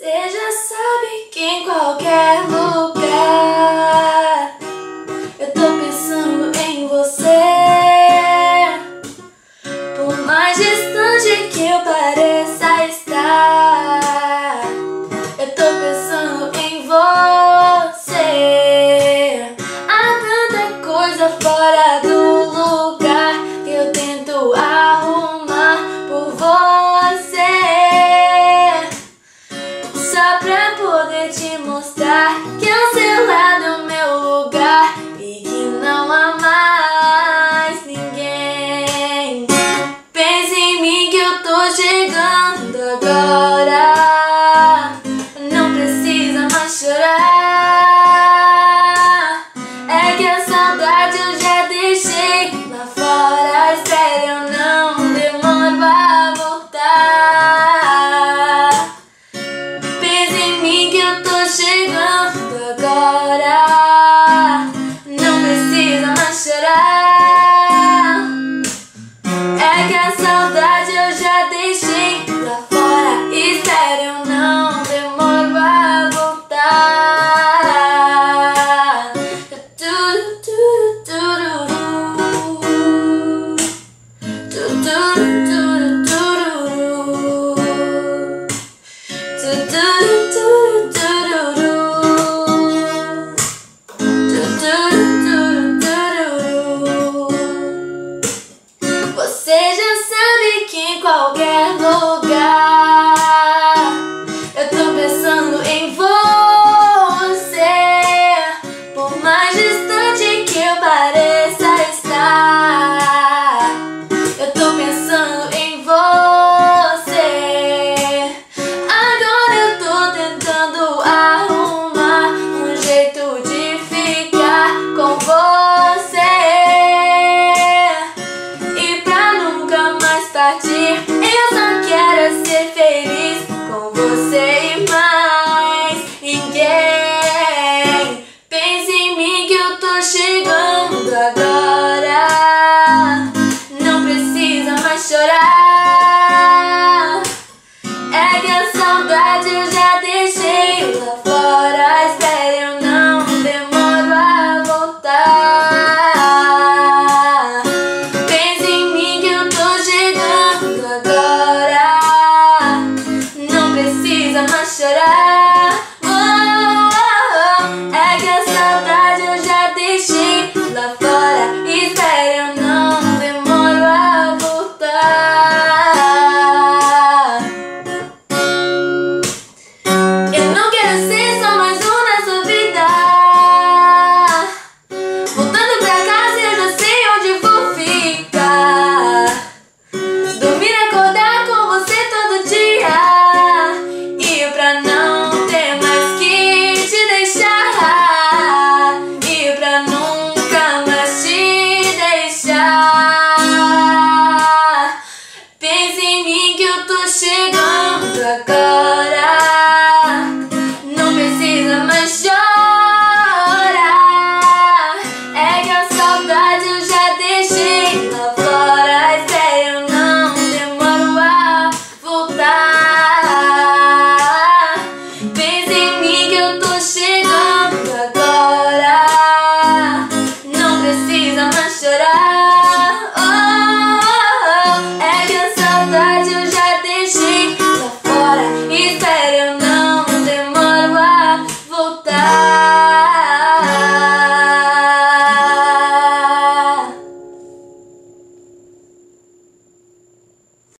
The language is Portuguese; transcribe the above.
Você já sabe que em qualquer lugar eu tô pensando em você. Por mais distante que eu pareça estar, eu tô pensando em você. Há tanta coisa fora do lugar que eu tento arrumar por você, só pra poder te mostrar que ao seu lado é o meu lugar e que não há mais ninguém. Pense em mim que eu tô chegando agora, não precisa mais chorar. É que a saudade eu já deixei lá fora, espere, eu não demoro pra voltar. Pense em mim que eu tô chegando agora, não precisa mais chorar. É que a saudade eu já deixei lá fora, espere, eu não demoro pra voltar. Você já sabe que em qualquer lugar eu tô pensando em você. Por mais distante que eu pareça estar, eu tô pensando em você. Agora eu tô tentando arrumar um jeito de ficar com você, e pra nunca mais partir, eu só quero ser feliz com você e mais ninguém. Pense em mim que eu tô chegando agora, não precisa mais chorar. É que a saudade eu já deixei lá fora, espere, eu não demoro a voltar. Pense em mim que eu tô chegando agora, não precisa mais chorar. É que a saudade eu já deixei lá fora, espere, eu não demoro a voltar. Eu não quero ser só mais um na sua vida, voltando pra casa eu já sei onde vou ficar. Dormir e acordar com você todo dia, e pra não ter mais que te deixar, e pra nunca mais te deixar. Pense em mim que eu tô chegando agora,